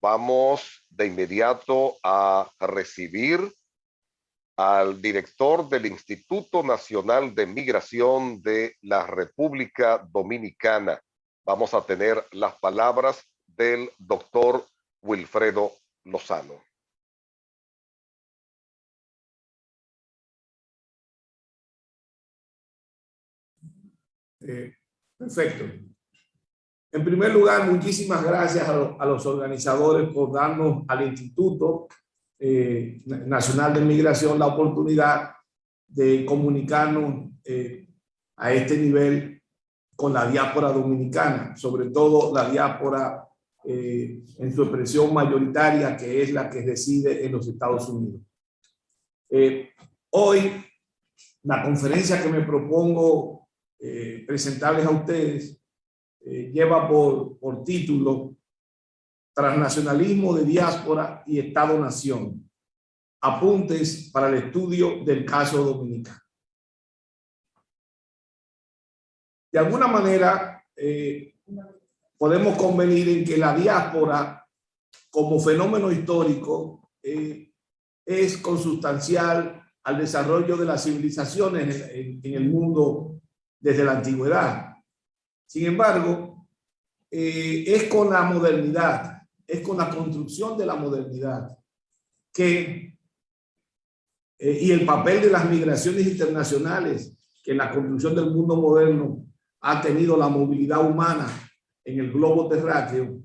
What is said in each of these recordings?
Vamos de inmediato a recibir al director del Instituto Nacional de Migración de la República Dominicana. Vamos a tener las palabras del doctor Wilfredo Lozano. Perfecto. En primer lugar, muchísimas gracias a los organizadores por darnos al Instituto Nacional de Migración la oportunidad de comunicarnos a este nivel con la diáspora dominicana, sobre todo la diáspora en su expresión mayoritaria, que es la que reside en los Estados Unidos. Hoy, la conferencia que me propongo presentarles a ustedes lleva por título Transnacionalismo de Diáspora y Estado-Nación. Apuntes para el estudio del caso dominicano. De alguna manera, podemos convenir en que la diáspora, como fenómeno histórico, es consustancial al desarrollo de las civilizaciones en el mundo desde la antigüedad. Sin embargo, es con la modernidad, es con la construcción de la modernidad que, y el papel de las migraciones internacionales que en la construcción del mundo moderno ha tenido la movilidad humana en el globo terráqueo,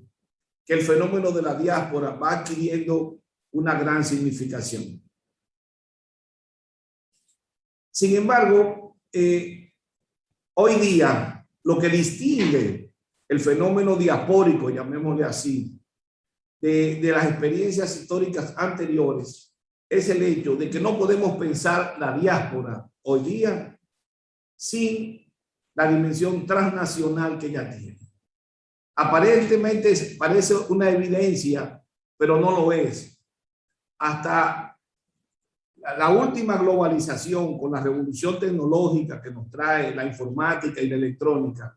que el fenómeno de la diáspora va adquiriendo una gran significación. Sin embargo, hoy día, lo que distingue el fenómeno diaspórico, llamémosle así, de las experiencias históricas anteriores, es el hecho de que no podemos pensar la diáspora hoy día sin la dimensión transnacional que ella tiene. Aparentemente parece una evidencia, pero no lo es. Hasta la última globalización con la revolución tecnológica que nos trae la informática y la electrónica,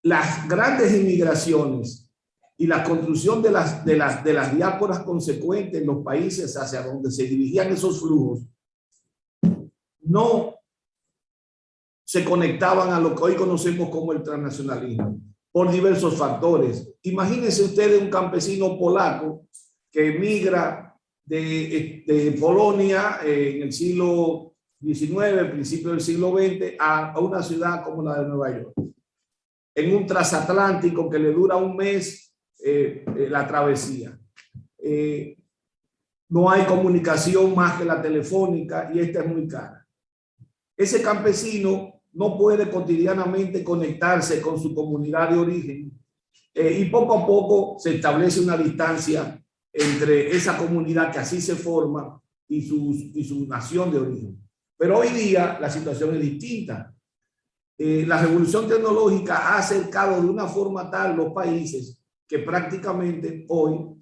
las grandes inmigraciones y la construcción de las diásporas consecuentes en los países hacia donde se dirigían esos flujos no se conectaban a lo que hoy conocemos como el transnacionalismo por diversos factores. Imagínense ustedes un campesino polaco que emigra de Polonia en el siglo XIX, principio del siglo XX, a una ciudad como la de Nueva York, en un transatlántico que le dura un mes la travesía. No hay comunicación más que la telefónica y esta es muy cara. Ese campesino no puede cotidianamente conectarse con su comunidad de origen y poco a poco se establece una distancia entre esa comunidad que así se forma y su nación de origen. Pero hoy día la situación es distinta. La revolución tecnológica ha acercado de una forma tal los países que prácticamente hoy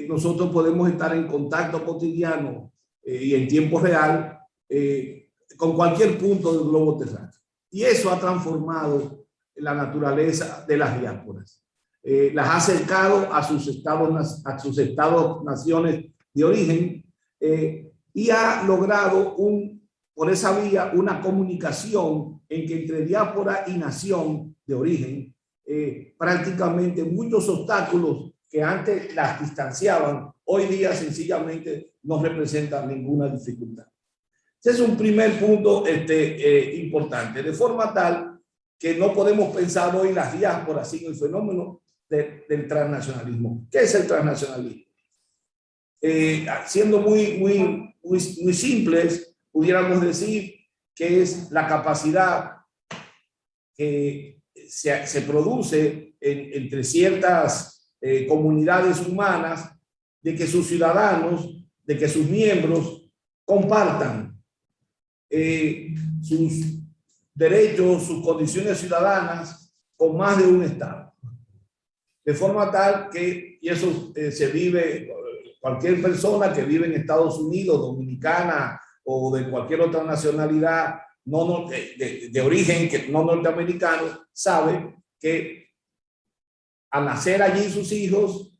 nosotros podemos estar en contacto cotidiano y en tiempo real con cualquier punto del globo terráqueo. Y eso ha transformado la naturaleza de las diásporas. Las ha acercado a sus estados, naciones de origen y ha logrado por esa vía una comunicación en que entre diáspora y nación de origen prácticamente muchos obstáculos que antes las distanciaban, hoy día sencillamente no representan ninguna dificultad. Ese es un primer punto importante, de forma tal que no podemos pensar hoy las diásporas sin el fenómeno del transnacionalismo. ¿Qué es el transnacionalismo? Siendo muy simples, pudiéramos decir que es la capacidad que se produce entre ciertas comunidades humanas de que sus ciudadanos, de que sus miembros compartan sus derechos, sus condiciones ciudadanas con más de un Estado. De forma tal que, y eso se vive, cualquier persona que vive en Estados Unidos, dominicana o de cualquier otra nacionalidad de origen no norteamericano, sabe que al nacer allí sus hijos,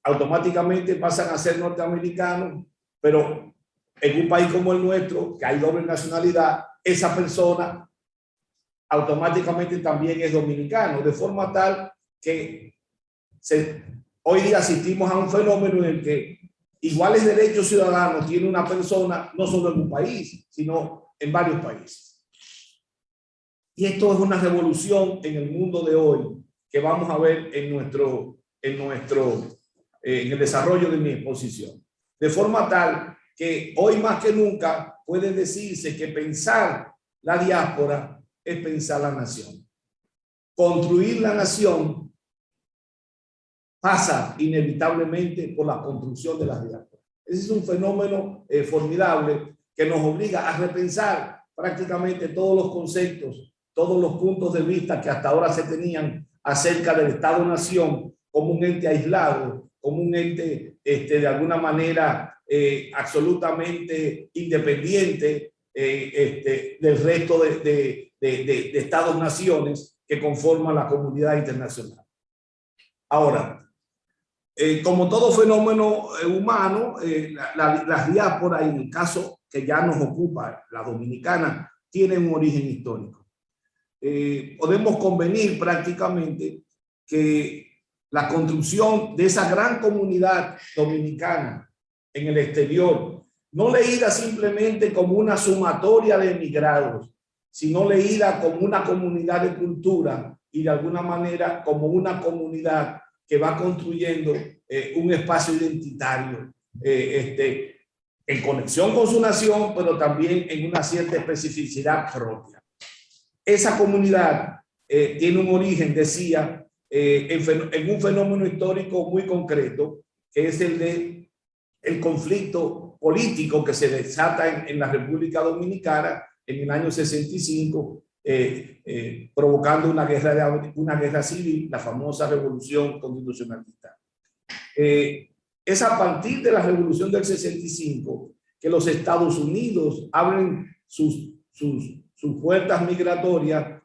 automáticamente pasan a ser norteamericanos, pero en un país como el nuestro, que hay doble nacionalidad, esa persona automáticamente también es dominicano, de forma tal que hoy día asistimos a un fenómeno en el que iguales derechos ciudadanos tiene una persona no solo en un país, sino en varios países. Y esto es una revolución en el mundo de hoy que vamos a ver en el desarrollo de mi exposición. De forma tal que hoy más que nunca puede decirse que pensar la diáspora es pensar la nación. Construir la nación pasa inevitablemente por la construcción de la diáspora. Ese es un fenómeno formidable que nos obliga a repensar prácticamente todos los conceptos, todos los puntos de vista que hasta ahora se tenían acerca del Estado-Nación como un ente aislado, como un ente de alguna manera absolutamente independiente del resto de Estados-naciones que conforman la comunidad internacional. Ahora, como todo fenómeno humano, las diásporas, en el caso que ya nos ocupa, la dominicana, tienen un origen histórico. Podemos convenir prácticamente que la construcción de esa gran comunidad dominicana en el exterior, no leída simplemente como una sumatoria de emigrados, sino leída como una comunidad de cultura y de alguna manera como una comunidad que va construyendo un espacio identitario en conexión con su nación, pero también en una cierta especificidad propia. Esa comunidad tiene un origen, decía, en un fenómeno histórico muy concreto, que es el conflicto político que se desata en la República Dominicana en el año 65, provocando una guerra civil, la famosa Revolución Constitucionalista. Es a partir de la Revolución del 65 que los Estados Unidos abren sus puertas migratorias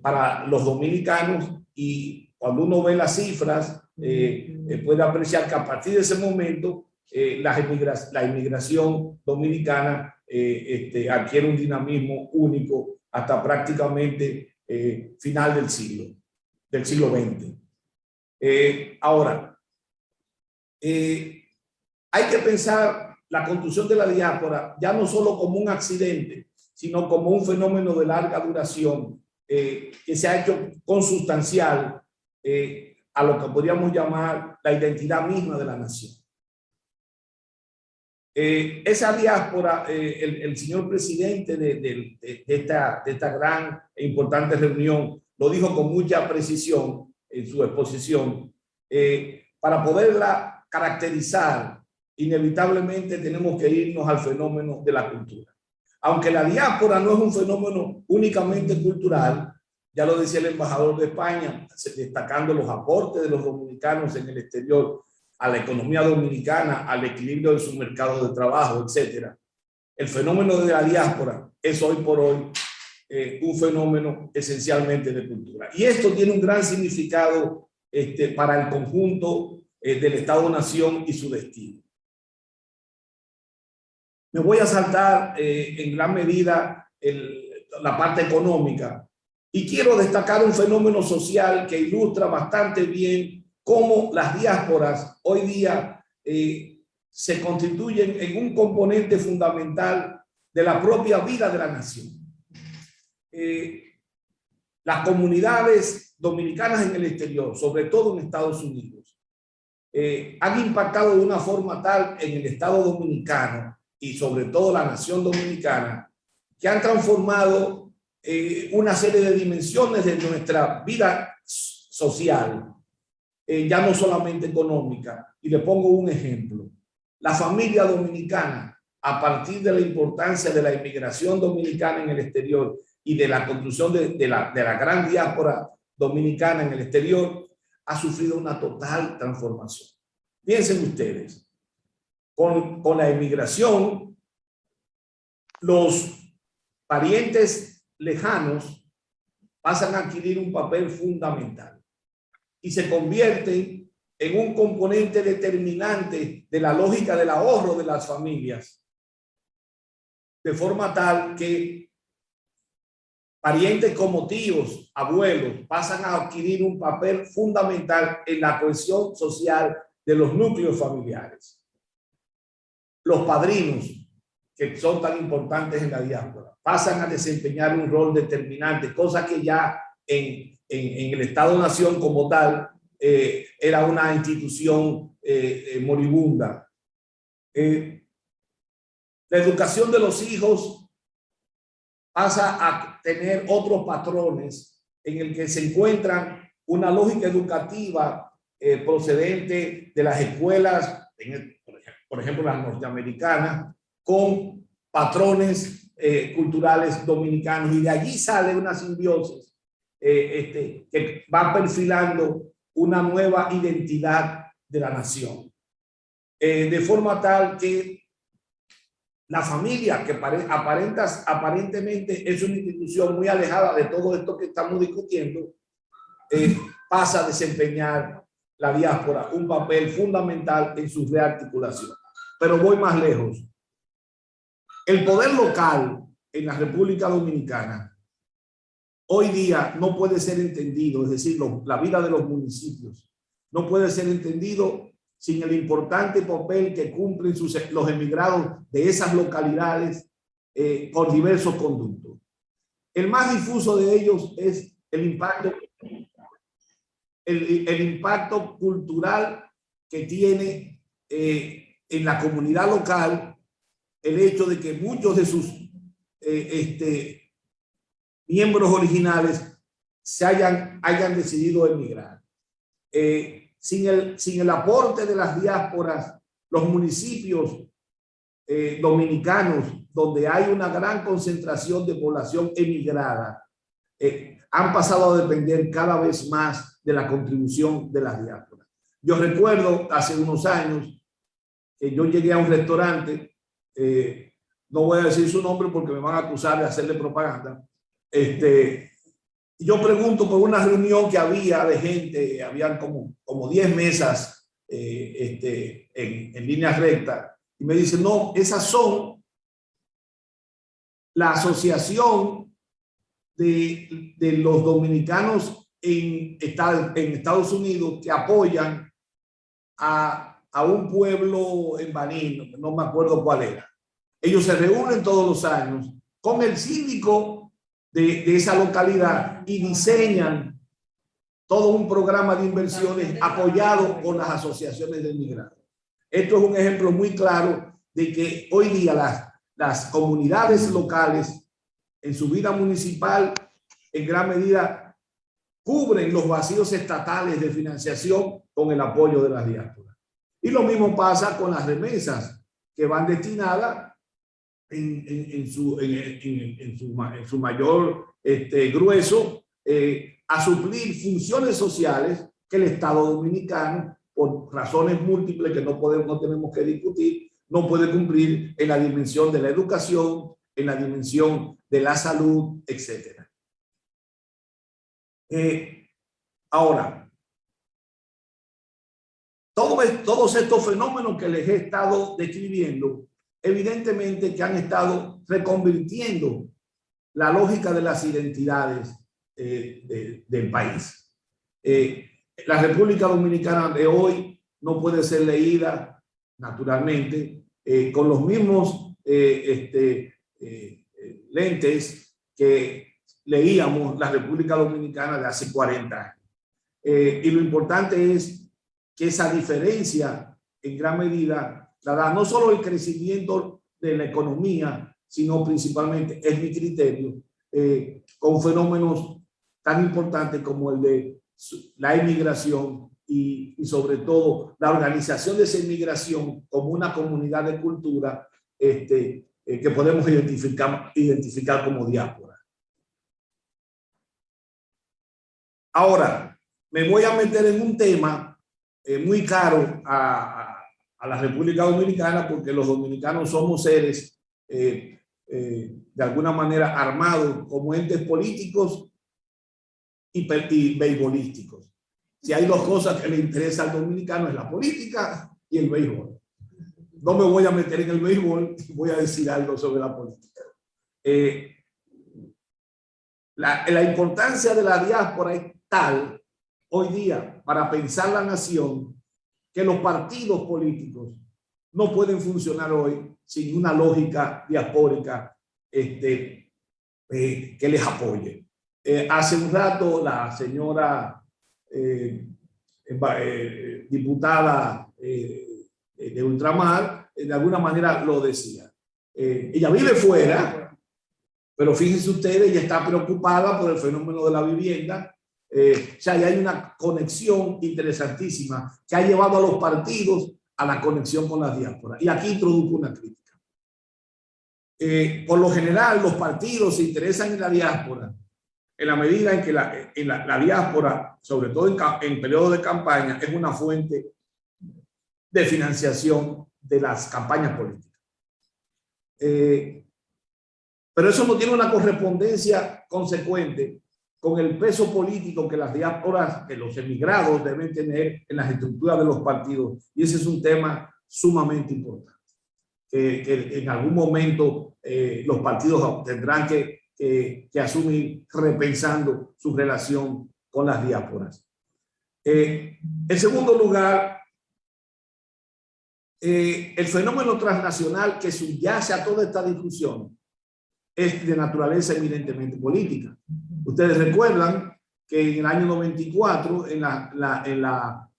para los dominicanos, y cuando uno ve las cifras puede apreciar que a partir de ese momento la inmigración dominicana adquiere un dinamismo único hasta prácticamente final del siglo XX. Ahora, hay que pensar la construcción de la diáspora ya no solo como un accidente, sino como un fenómeno de larga duración que se ha hecho consustancial a lo que podríamos llamar la identidad misma de la nación. Esa diáspora, el señor presidente de esta gran e importante reunión lo dijo con mucha precisión en su exposición. Para poderla caracterizar, inevitablemente tenemos que irnos al fenómeno de la cultura. Aunque la diáspora no es un fenómeno únicamente cultural, ya lo decía el embajador de España, destacando los aportes de los dominicanos en el exterior a la economía dominicana, al equilibrio de su mercado de trabajo, etc. El fenómeno de la diáspora es hoy por hoy un fenómeno esencialmente de cultura. Y esto tiene un gran significado para el conjunto del Estado-Nación y su destino. Me voy a saltar en gran medida la parte económica y quiero destacar un fenómeno social que ilustra bastante bien cómo las diásporas hoy día se constituyen en un componente fundamental de la propia vida de la nación. Las comunidades dominicanas en el exterior, sobre todo en Estados Unidos, han impactado de una forma tal en el Estado dominicano y sobre todo la nación dominicana, que han transformado una serie de dimensiones de nuestra vida social, ya no solamente económica. Y le pongo un ejemplo. La familia dominicana, a partir de la importancia de la inmigración dominicana en el exterior y de la construcción de la gran diáspora dominicana en el exterior, ha sufrido una total transformación. Piensen ustedes, con la inmigración, los parientes lejanos pasan a adquirir un papel fundamental y se convierten en un componente determinante de la lógica del ahorro de las familias, de forma tal que parientes como tíos, abuelos, pasan a adquirir un papel fundamental en la cohesión social de los núcleos familiares. Los padrinos, que son tan importantes en la diáspora, pasan a desempeñar un rol determinante, cosa que ya en el Estado-Nación como tal era una institución moribunda. La educación de los hijos pasa a tener otros patrones en el que se encuentran una lógica educativa procedente de las escuelas, por ejemplo las norteamericanas, con patrones culturales dominicanos, y de allí sale una simbiosis que va perfilando una nueva identidad de la nación, de forma tal que la familia, que aparentemente es una institución muy alejada de todo esto que estamos discutiendo, pasa a desempeñar la diáspora un papel fundamental en su rearticulación. Pero voy más lejos. El poder local en la República Dominicana hoy día no puede ser entendido, es decir, la vida de los municipios no puede ser entendido sin el importante papel que cumplen los emigrados de esas localidades por diversos conductos. El más difuso de ellos es el impacto cultural que tiene en la comunidad local el hecho de que muchos de sus miembros originales hayan decidido emigrar. Sin el aporte de las diásporas, los municipios dominicanos, donde hay una gran concentración de población emigrada, han pasado a depender cada vez más de la contribución de las diásporas. Yo recuerdo hace unos años que yo llegué a un restaurante, no voy a decir su nombre porque me van a acusar de hacerle propaganda. Yo pregunto por una reunión que había de gente, habían como 10 mesas en línea recta, y me dicen, no, esas son la asociación de los dominicanos en Estados Unidos que apoyan a un pueblo en Baní, no me acuerdo cuál era. Ellos se reúnen todos los años con el síndico de esa localidad y diseñan todo un programa de inversiones apoyado por las asociaciones de inmigrantes. Esto es un ejemplo muy claro de que hoy día las comunidades locales en su vida municipal en gran medida cubren los vacíos estatales de financiación con el apoyo de las diásporas. Y lo mismo pasa con las remesas que van destinadas en su mayor grueso a suplir funciones sociales que el Estado dominicano, por razones múltiples que no tenemos que discutir, no puede cumplir en la dimensión de la educación, en la dimensión de la salud, etc. Ahora, todos estos fenómenos que les he estado describiendo, evidentemente que han estado reconvirtiendo la lógica de las identidades del país. La República Dominicana de hoy no puede ser leída, naturalmente, con los mismos lentes que leíamos la República Dominicana de hace 40 años. Y lo importante es que esa diferencia en gran medida la da no solo el crecimiento de la economía, sino principalmente, es mi criterio, con fenómenos tan importantes como el de la inmigración y sobre todo la organización de esa inmigración como una comunidad de cultura que podemos identificar como diáspora. Ahora, me voy a meter en un tema muy caro a la República Dominicana, porque los dominicanos somos seres de alguna manera armados como entes políticos y beisbolísticos. Si hay dos cosas que le interesan al dominicano es la política y el béisbol. No me voy a meter en el béisbol, voy a decir algo sobre la política. La importancia de la diáspora es tal hoy día para pensar la nación que los partidos políticos no pueden funcionar hoy sin una lógica diaspórica que les apoye. Hace un rato la señora diputada de Ultramar de alguna manera lo decía. Ella vive fuera, pero fíjense ustedes, ella está preocupada por el fenómeno de la vivienda. O sea, ya hay una conexión interesantísima que ha llevado a los partidos a la conexión con las diásporas. Y aquí introduzco una crítica. Por lo general, los partidos se interesan en la diáspora en la medida en que la diáspora, sobre todo en periodos de campaña, es una fuente de financiación de las campañas políticas. Pero eso no tiene una correspondencia consecuente con el peso político que las diásporas, que los emigrados deben tener en las estructuras de los partidos. Y ese es un tema sumamente importante. Que en algún momento los partidos tendrán que asumir repensando su relación con las diásporas. En segundo lugar, el fenómeno transnacional que subyace a toda esta discusión es de naturaleza evidentemente política. Ustedes recuerdan que en el año 94, en la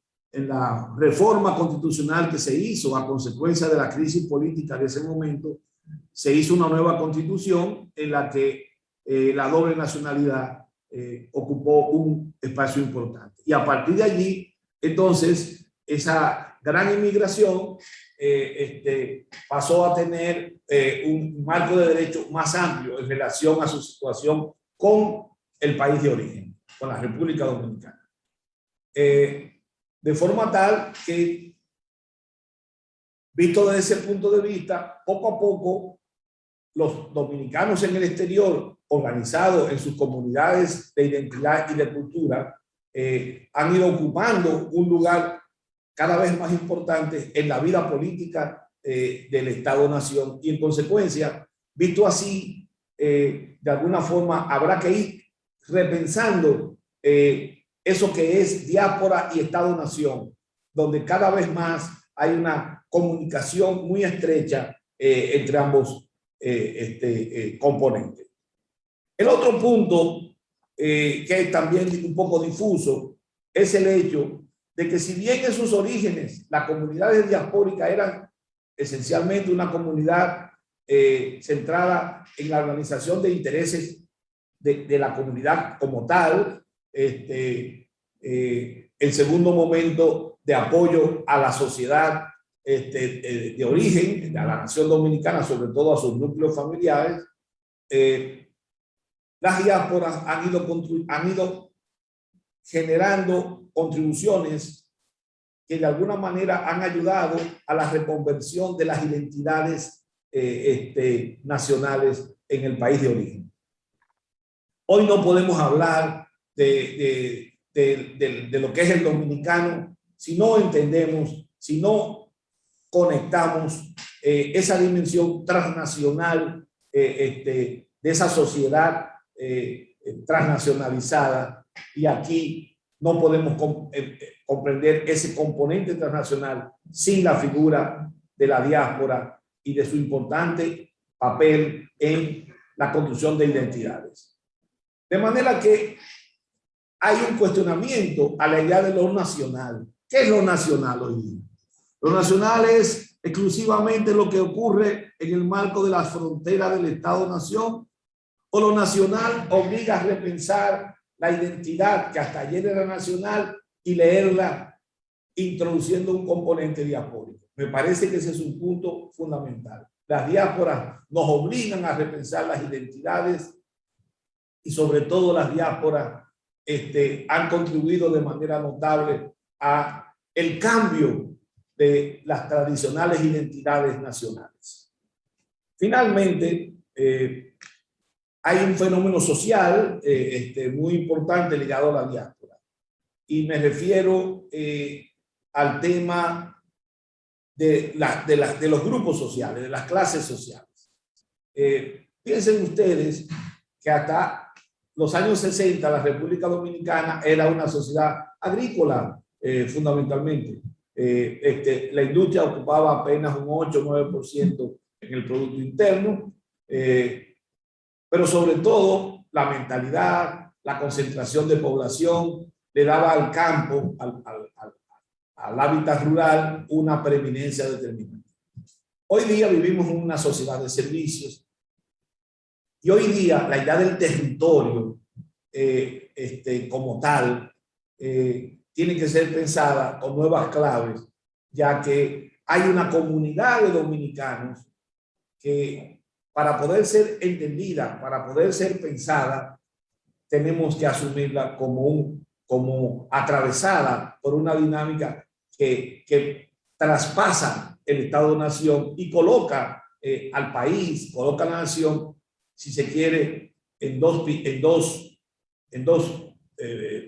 reforma constitucional que se hizo a consecuencia de la crisis política de ese momento, se hizo una nueva constitución en la que la doble nacionalidad ocupó un espacio importante. Y a partir de allí, entonces, esa gran inmigración pasó a tener un marco de derecho más amplio en relación a su situación con el país de origen, con la República Dominicana. De forma tal que, visto desde ese punto de vista, poco a poco los dominicanos en el exterior, organizados en sus comunidades de identidad y de cultura, han ido ocupando un lugar cada vez más importante en la vida política del Estado-Nación. Y en consecuencia, visto así, de alguna forma habrá que ir repensando eso que es diáspora y Estado-Nación, donde cada vez más hay una comunicación muy estrecha entre ambos componentes. El otro punto que es también un poco difuso es el hecho de que, si bien en sus orígenes las comunidades diaspóricas eran esencialmente una comunidad centrada en la organización de intereses de la comunidad como tal, el segundo momento de apoyo a la sociedad de origen, a la nación dominicana, sobre todo a sus núcleos familiares, las diásporas han ido generando contribuciones que de alguna manera han ayudado a la reconversión de las identidades nacionales en el país de origen. Hoy no podemos hablar de lo que es el dominicano si no entendemos, si no conectamos esa dimensión transnacional de esa sociedad transnacionalizada. Y aquí no podemos comprender ese componente transnacional sin la figura de la diáspora y de su importante papel en la construcción de identidades. De manera que hay un cuestionamiento a la idea de lo nacional. ¿Qué es lo nacional hoy día? Lo nacional es exclusivamente lo que ocurre en el marco de las fronteras del Estado-Nación, o lo nacional obliga a repensar la identidad que hasta ayer era nacional y leerla introduciendo un componente diaspórico. Me parece que ese es un punto fundamental. Las diásporas nos obligan a repensar las identidades y sobre todo las diásporas han contribuido de manera notable a el cambio de las tradicionales identidades nacionales. Finalmente, hay un fenómeno social muy importante ligado a la diáspora. Y me refiero al tema de los grupos sociales, de las clases sociales. Piensen ustedes que hasta los años 60 la República Dominicana era una sociedad agrícola fundamentalmente. La industria ocupaba apenas un 8 o 9% en el Producto Interno, pero sobre todo la mentalidad, la concentración de población le daba al campo, al hábitat rural, una preeminencia determinante. Hoy día vivimos en una sociedad de servicios y hoy día la idea del territorio como tal tiene que ser pensada con nuevas claves, ya que hay una comunidad de dominicanos que para poder ser entendida, para poder ser pensada, tenemos que asumirla como atravesada por una dinámica que traspasa el Estado-Nación y coloca al país, coloca a la nación, si se quiere, en dos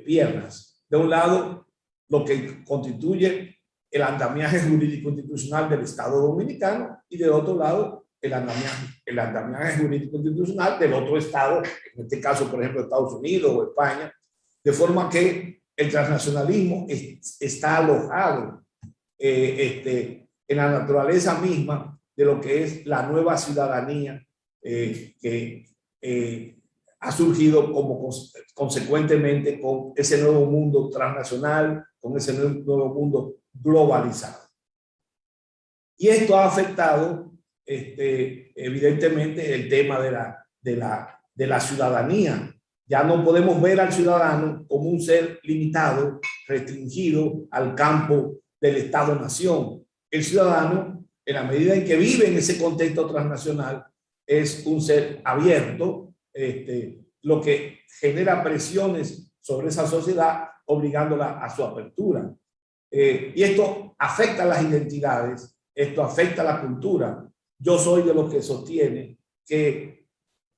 piernas. De un lado, lo que constituye el andamiaje jurídico institucional del Estado Dominicano y de otro lado, el andamiaje jurídico institucional del otro Estado, en este caso, por ejemplo, Estados Unidos o España, de forma que el transnacionalismo está alojado en la naturaleza misma de lo que es la nueva ciudadanía que ha surgido como consecuentemente con ese nuevo mundo transnacional, con ese nuevo mundo globalizado. Y esto ha afectado evidentemente el tema de la ciudadanía. Ya no podemos ver al ciudadano como un ser limitado, restringido al campo del Estado-Nación. El ciudadano, en la medida en que vive en ese contexto transnacional, es un ser abierto, lo que genera presiones sobre esa sociedad, obligándola a su apertura. Y esto afecta a las identidades, esto afecta a la cultura. Yo soy de los que sostiene que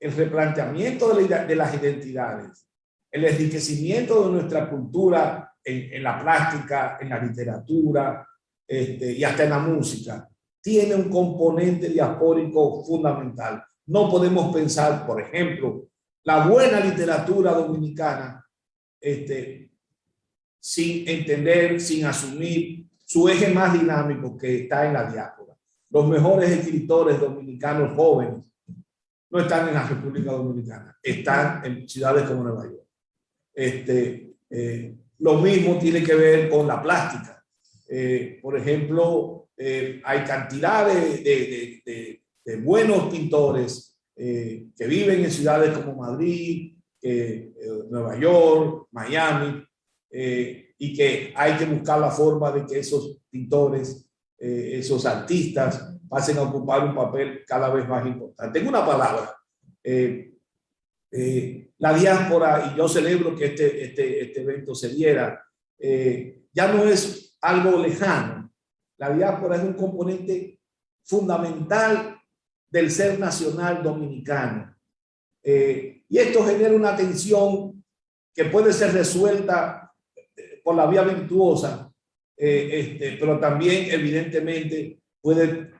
el replanteamiento de las identidades, el enriquecimiento de nuestra cultura en la plástica, en la literatura y hasta en la música, tiene un componente diaspórico fundamental. No podemos pensar, por ejemplo, la buena literatura dominicana sin entender, sin asumir su eje más dinámico que está en la diáspora. Los mejores escritores dominicanos jóvenes no están en la República Dominicana, están en ciudades como Nueva York. Lo mismo tiene que ver con la plástica. Por ejemplo, hay cantidad de buenos pintores que viven en ciudades como Madrid, Nueva York, Miami, y que hay que buscar la forma de que esos pintores, esos artistas, pasen a ocupar un papel cada vez más importante. En una palabra, la diáspora, y yo celebro que este evento se diera, ya no es algo lejano. La diáspora es un componente fundamental del ser nacional dominicano. Y esto genera una tensión que puede ser resuelta por la vía virtuosa, pero también evidentemente puede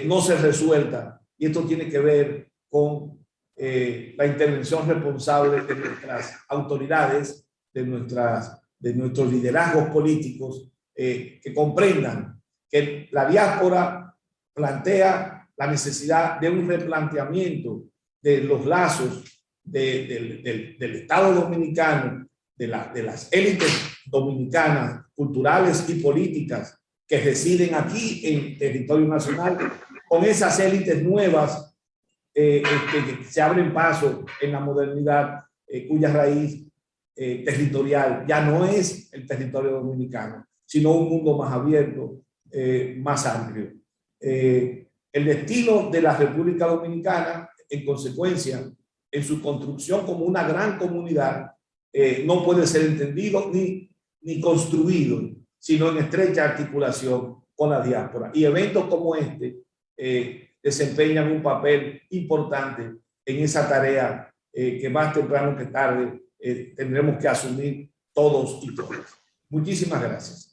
no ser resuelta. Y esto tiene que ver con la intervención responsable de nuestras autoridades, de nuestros liderazgos políticos, que comprendan que la diáspora plantea la necesidad de un replanteamiento de los lazos del Estado dominicano, de las élites dominicanas, culturales y políticas que residen aquí en territorio nacional, con esas élites nuevas que se abren paso en la modernidad, cuya raíz territorial ya no es el territorio dominicano, sino un mundo más abierto, más amplio. El destino de la República Dominicana, en consecuencia, en su construcción como una gran comunidad, no puede ser entendido ni construido, sino en estrecha articulación con la diáspora. Y eventos como este desempeñan un papel importante en esa tarea que más temprano que tarde tendremos que asumir todos y todas. Muchísimas gracias.